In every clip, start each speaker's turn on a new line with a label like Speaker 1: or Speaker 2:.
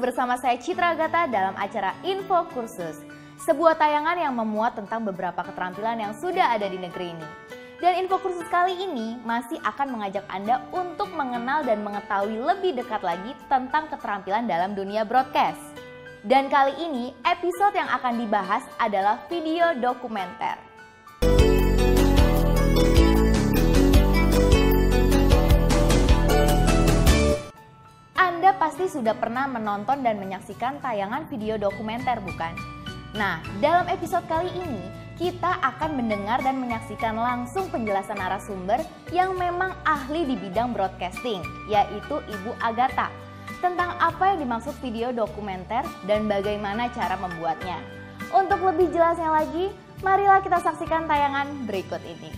Speaker 1: masih bersama saya Citra Agatha dalam acara Info Kursus, sebuah tayangan yang memuat tentang beberapa keterampilan yang sudah ada di negeri ini. Dan Info Kursus kali ini masih akan mengajak Anda untuk mengenal dan mengetahui lebih dekat lagi tentang keterampilan dalam dunia broadcast. Dan kali ini episode yang akan dibahas adalah video dokumenter. Anda pasti sudah pernah menonton dan menyaksikan tayangan video dokumenter, bukan? Nah, dalam episode kali ini kita akan mendengar dan menyaksikan langsung penjelasan narasumber yang memang ahli di bidang broadcasting, yaitu Ibu Agatha, tentang apa yang dimaksud video dokumenter dan bagaimana cara membuatnya. Untuk lebih jelasnya lagi, marilah kita saksikan tayangan berikut ini.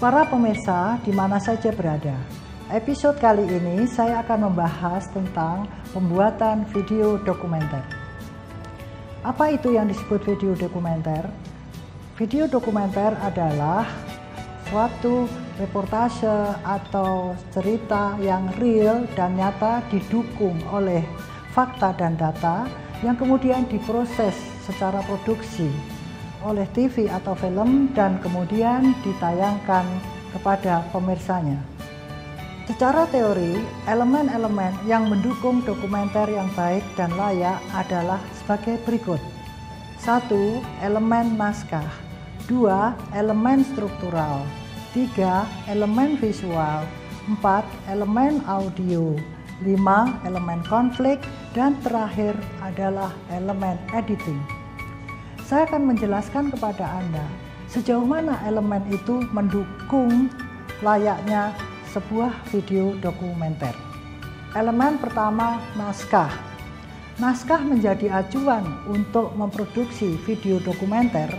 Speaker 2: Para pemirsa di mana saja berada, episode kali ini saya akan membahas tentang pembuatan video dokumenter. Apa itu yang disebut video dokumenter? Video dokumenter adalah suatu reportase atau cerita yang real dan nyata didukung oleh fakta dan data yang kemudian diproses secara produksi oleh TV atau film dan kemudian ditayangkan kepada pemirsanya. Secara teori, elemen-elemen yang mendukung dokumenter yang baik dan layak adalah sebagai berikut. 1. Elemen naskah. 2. Elemen struktural. 3. Elemen visual. 4. Elemen audio. 5. Elemen konflik. Dan terakhir adalah elemen editing. Saya akan menjelaskan kepada Anda sejauh mana elemen itu mendukung layaknya sebuah video dokumenter. Elemen pertama, naskah. Naskah menjadi acuan untuk memproduksi video dokumenter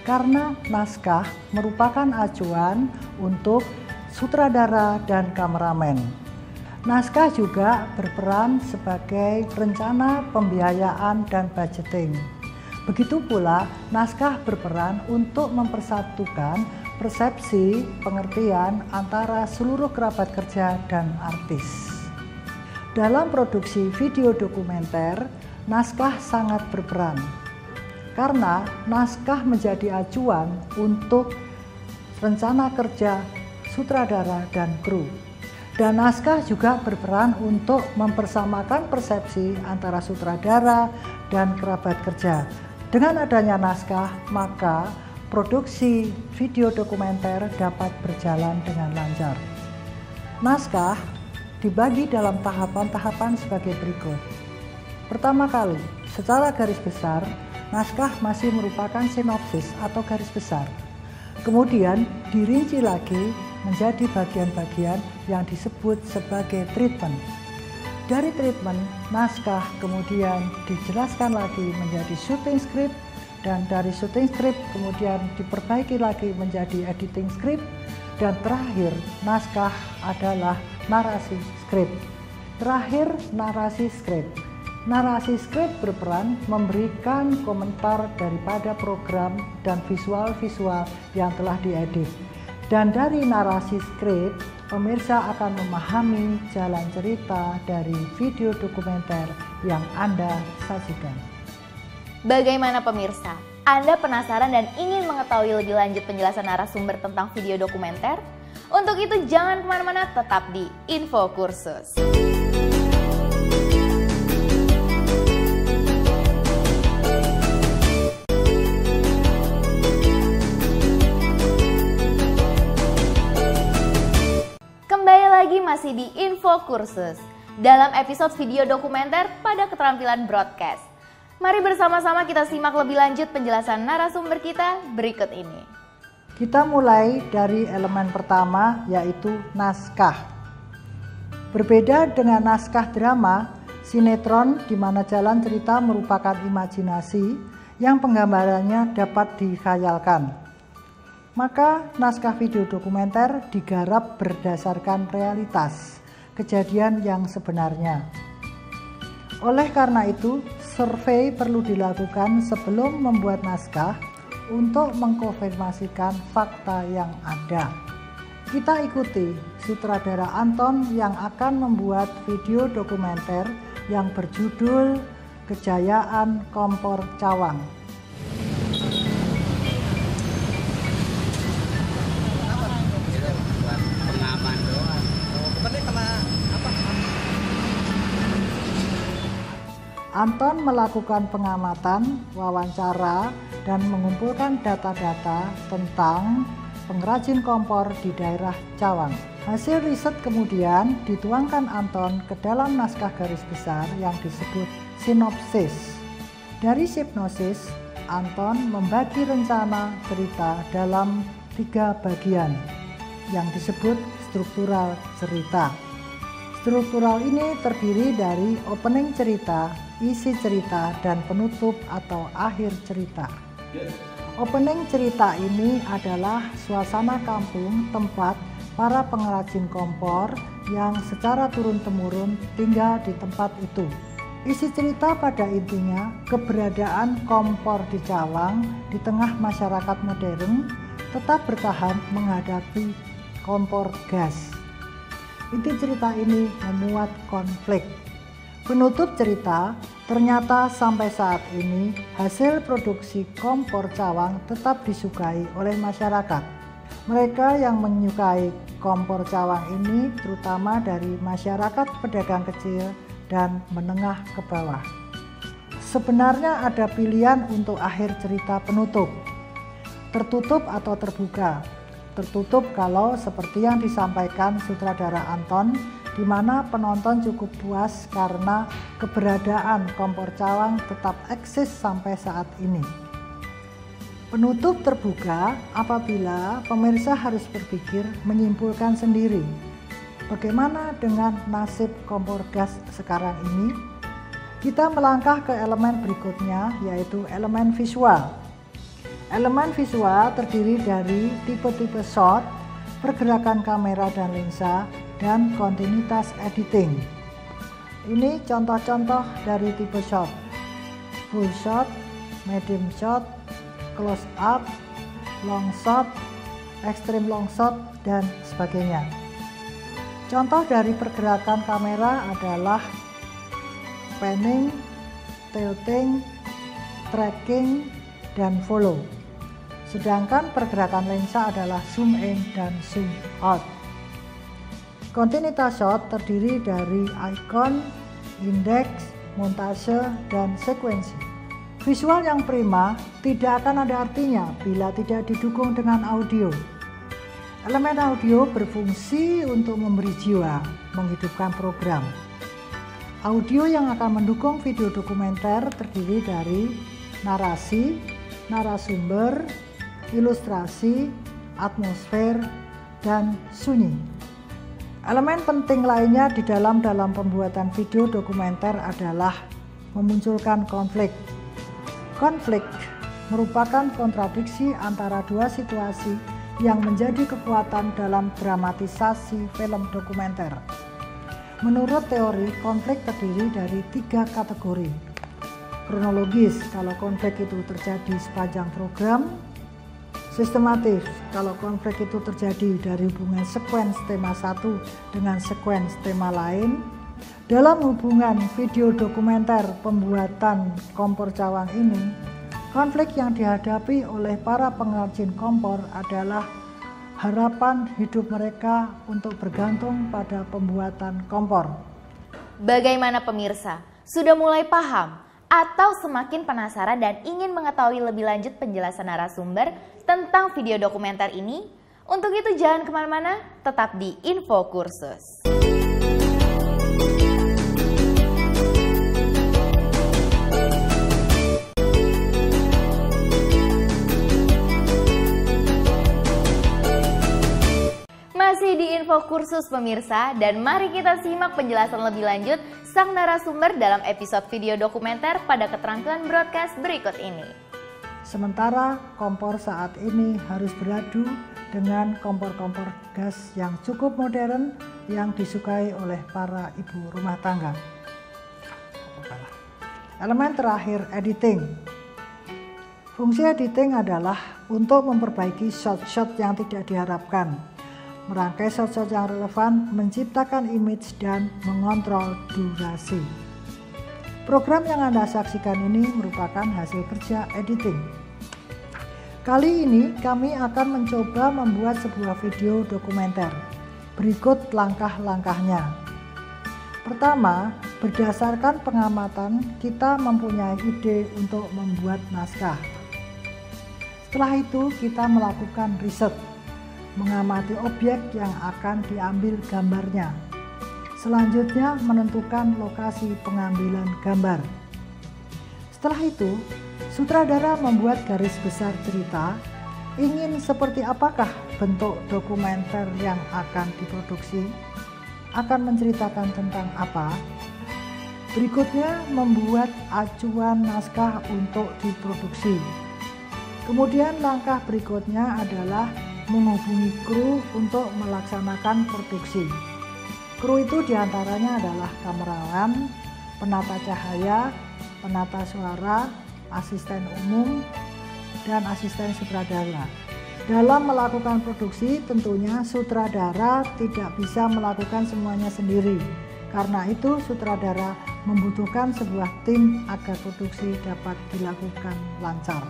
Speaker 2: karena naskah merupakan acuan untuk sutradara dan kameramen. Naskah juga berperan sebagai rencana pembiayaan dan budgeting. Begitu pula, naskah berperan untuk mempersatukan persepsi pengertian antara seluruh kerabat kerja dan artis. Dalam produksi video dokumenter, naskah sangat berperan karena naskah menjadi acuan untuk rencana kerja sutradara dan kru. Dan naskah juga berperan untuk mempersamakan persepsi antara sutradara dan kerabat kerja. Dengan adanya naskah, maka produksi video dokumenter dapat berjalan dengan lancar. Naskah dibagi dalam tahapan-tahapan sebagai berikut. Pertama kali, secara garis besar, naskah masih merupakan sinopsis atau garis besar. Kemudian dirinci lagi menjadi bagian-bagian yang disebut sebagai treatment. Dari treatment, naskah kemudian dijelaskan lagi menjadi shooting script, dan dari shooting script kemudian diperbaiki lagi menjadi editing script, dan terakhir naskah adalah narasi script. Terakhir, narasi script. Narasi script berperan memberikan komentar daripada program dan visual-visual yang telah diedit. Dan dari narasi script, pemirsa akan memahami jalan cerita dari video dokumenter yang Anda sajikan.
Speaker 1: Bagaimana pemirsa? Anda penasaran dan ingin mengetahui lebih lanjut penjelasan narasumber tentang video dokumenter? Untuk itu jangan kemana-mana, tetap di Info Kursus. Kembali lagi masih di Info Kursus dalam episode video dokumenter pada keterampilan broadcast. Mari bersama-sama kita simak lebih lanjut penjelasan narasumber kita berikut ini.
Speaker 2: Kita mulai dari elemen pertama, yaitu naskah. Berbeda dengan naskah drama, sinetron di mana jalan cerita merupakan imajinasi yang penggambarannya dapat dikhayalkan. Maka naskah video dokumenter digarap berdasarkan realitas, kejadian yang sebenarnya. Oleh karena itu, survei perlu dilakukan sebelum membuat naskah untuk mengkonfirmasikan fakta yang ada. Kita ikuti sutradara Anton yang akan membuat video dokumenter yang berjudul Kejayaan Kompor Cawang. Anton melakukan pengamatan, wawancara, dan mengumpulkan data-data tentang pengrajin kompor di daerah Cawang. Hasil riset kemudian dituangkan Anton ke dalam naskah garis besar yang disebut sinopsis. Dari sinopsis, Anton membagi rencana cerita dalam 3 bagian yang disebut struktural cerita. Struktural ini terdiri dari opening cerita, isi cerita, dan penutup atau akhir cerita. Opening cerita ini adalah suasana kampung tempat para pengrajin kompor yang secara turun-temurun tinggal di tempat itu. Isi cerita pada intinya keberadaan kompor di Cawang di tengah masyarakat modern tetap bertahan menghadapi kompor gas. Inti cerita ini memuat konflik. Penutup cerita, ternyata sampai saat ini hasil produksi kompor Cawang tetap disukai oleh masyarakat. Mereka yang menyukai kompor Cawang ini terutama dari masyarakat pedagang kecil dan menengah ke bawah. Sebenarnya ada pilihan untuk akhir cerita penutup, tertutup atau terbuka. Tertutup kalau seperti yang disampaikan sutradara Anton, di mana penonton cukup puas karena keberadaan kompor Cawang tetap eksis sampai saat ini. Penutup terbuka apabila pemirsa harus berpikir menyimpulkan sendiri bagaimana dengan nasib kompor gas sekarang ini. Kita melangkah ke elemen berikutnya, yaitu elemen visual. Elemen visual terdiri dari tipe-tipe shot, pergerakan kamera dan lensa, dan kontinuitas editing. Ini contoh-contoh dari tipe shot: full shot, medium shot, close up, long shot, extreme long shot, dan sebagainya. Contoh dari pergerakan kamera adalah panning, tilting, tracking, dan follow. Sedangkan pergerakan lensa adalah zoom in dan zoom out. Kontinuitas shot terdiri dari icon, indeks, montase, dan sekuensi. Visual yang prima tidak akan ada artinya bila tidak didukung dengan audio. Elemen audio berfungsi untuk memberi jiwa, menghidupkan program. Audio yang akan mendukung video dokumenter terdiri dari narasi, narasumber, ilustrasi, atmosfer, dan sunyi. Elemen penting lainnya di dalam pembuatan video dokumenter adalah memunculkan konflik. Konflik merupakan kontradiksi antara dua situasi yang menjadi kekuatan dalam dramatisasi film dokumenter. Menurut teori, konflik terdiri dari 3 kategori. Kronologis, kalau konflik itu terjadi sepanjang program. Sistematis, kalau konflik itu terjadi dari hubungan sekuens tema satu dengan sekuens tema lain. Dalam hubungan video dokumenter pembuatan kompor Cawang ini, konflik yang dihadapi oleh para pengrajin kompor adalah harapan hidup mereka untuk bergantung pada pembuatan kompor.
Speaker 1: Bagaimana pemirsa? Sudah mulai paham? Atau semakin penasaran dan ingin mengetahui lebih lanjut penjelasan narasumber tentang video dokumenter ini? Untuk itu jangan kemana-mana, tetap di Info Kursus. Masih di Info Kursus pemirsa, dan mari kita simak penjelasan lebih lanjut sang narasumber dalam episode video dokumenter pada keterampilan broadcast berikut ini.
Speaker 2: Sementara kompor saat ini harus beradu dengan kompor-kompor gas yang cukup modern yang disukai oleh para ibu rumah tangga. Elemen terakhir, editing. Fungsi editing adalah untuk memperbaiki shot-shot yang tidak diharapkan, merangkai shot-shot yang relevan, menciptakan image, dan mengontrol durasi. Program yang Anda saksikan ini merupakan hasil kerja editing. Kali ini kami akan mencoba membuat sebuah video dokumenter. Berikut langkah-langkahnya. Pertama, berdasarkan pengamatan, kita mempunyai ide untuk membuat naskah. Setelah itu, kita melakukan riset, mengamati objek yang akan diambil gambarnya. Selanjutnya, menentukan lokasi pengambilan gambar. Setelah itu, sutradara membuat garis besar cerita, ingin seperti apakah bentuk dokumenter yang akan diproduksi, akan menceritakan tentang apa. Berikutnya, membuat acuan naskah untuk diproduksi. Kemudian langkah berikutnya adalah menghubungi kru untuk melaksanakan produksi. Kru itu diantaranya adalah kameramen, penata cahaya, penata suara, asisten umum, dan asisten sutradara. Dalam melakukan produksi, tentunya sutradara tidak bisa melakukan semuanya sendiri. Karena itu, sutradara membutuhkan sebuah tim agar produksi dapat dilakukan lancar.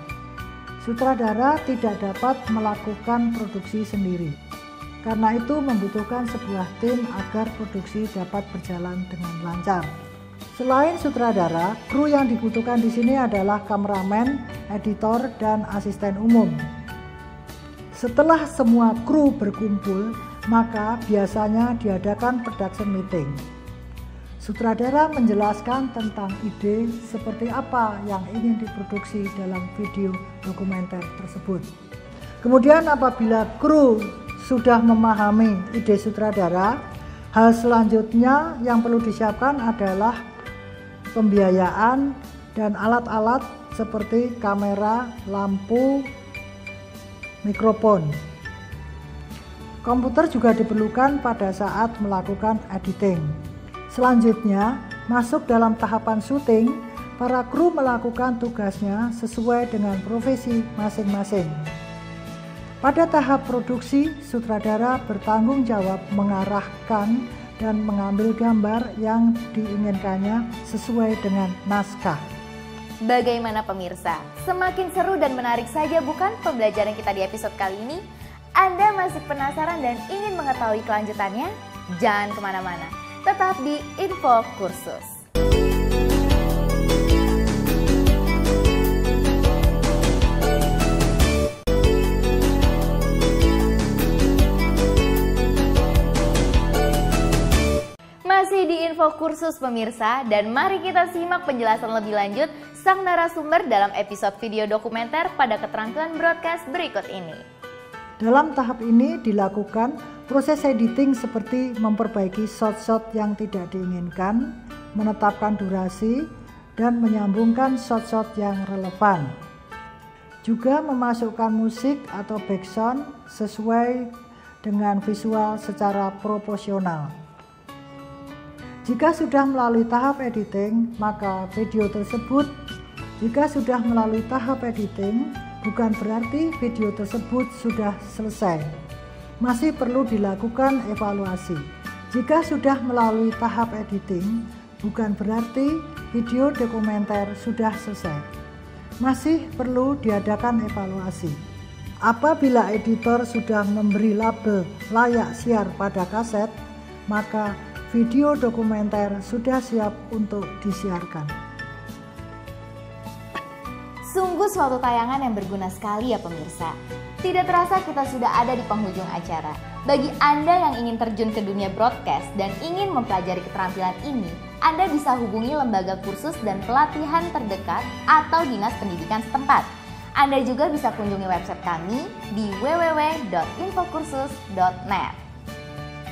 Speaker 2: Sutradara tidak dapat melakukan produksi sendiri. Karena itu membutuhkan sebuah tim agar produksi dapat berjalan dengan lancar. Selain sutradara, kru yang dibutuhkan di sini adalah kameramen, editor, dan asisten umum. Setelah semua kru berkumpul, maka biasanya diadakan production meeting. Sutradara menjelaskan tentang ide seperti apa yang ingin diproduksi dalam video dokumenter tersebut. Kemudian apabila kru sudah memahami ide sutradara, hal selanjutnya yang perlu disiapkan adalah pembiayaan dan alat-alat seperti kamera, lampu, mikrofon. Komputer juga diperlukan pada saat melakukan editing. Selanjutnya, masuk dalam tahapan syuting, para kru melakukan tugasnya sesuai dengan profesi masing-masing. Pada tahap produksi, sutradara bertanggung jawab mengarahkan dan mengambil gambar yang diinginkannya sesuai dengan naskah.
Speaker 1: Bagaimana pemirsa? Semakin seru dan menarik saja bukan pembelajaran kita di episode kali ini? Anda masih penasaran dan ingin mengetahui kelanjutannya? Jangan kemana-mana, tetap di Info Kursus. Masih di Info Kursus pemirsa, dan mari kita simak penjelasan lebih lanjut sang narasumber dalam episode video dokumenter pada keterampilan broadcast berikut ini.
Speaker 2: Dalam tahap ini dilakukan proses editing seperti memperbaiki shot-shot yang tidak diinginkan, menetapkan durasi, dan menyambungkan shot-shot yang relevan. Juga memasukkan musik atau background sesuai dengan visual secara proporsional. Jika sudah melalui tahap editing, maka video tersebut bukan berarti video tersebut sudah selesai. Masih perlu dilakukan evaluasi. Jika sudah melalui tahap editing, bukan berarti video dokumenter sudah selesai. Masih perlu diadakan evaluasi. Apabila editor sudah memberi label layak siar pada kaset, maka video dokumenter sudah siap untuk disiarkan.
Speaker 1: Sungguh suatu tayangan yang berguna sekali ya pemirsa. Tidak terasa kita sudah ada di penghujung acara. Bagi Anda yang ingin terjun ke dunia broadcast dan ingin mempelajari keterampilan ini, Anda bisa hubungi lembaga kursus dan pelatihan terdekat atau dinas pendidikan setempat. Anda juga bisa kunjungi website kami di www.infokursus.net.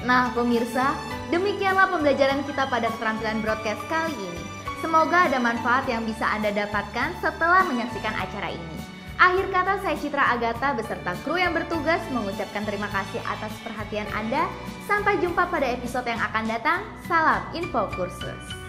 Speaker 1: Nah pemirsa, demikianlah pembelajaran kita pada keterampilan broadcast kali ini. Semoga ada manfaat yang bisa Anda dapatkan setelah menyaksikan acara ini. Akhir kata, saya Citra Agatha beserta kru yang bertugas mengucapkan terima kasih atas perhatian Anda. Sampai jumpa pada episode yang akan datang. Salam Info Kursus.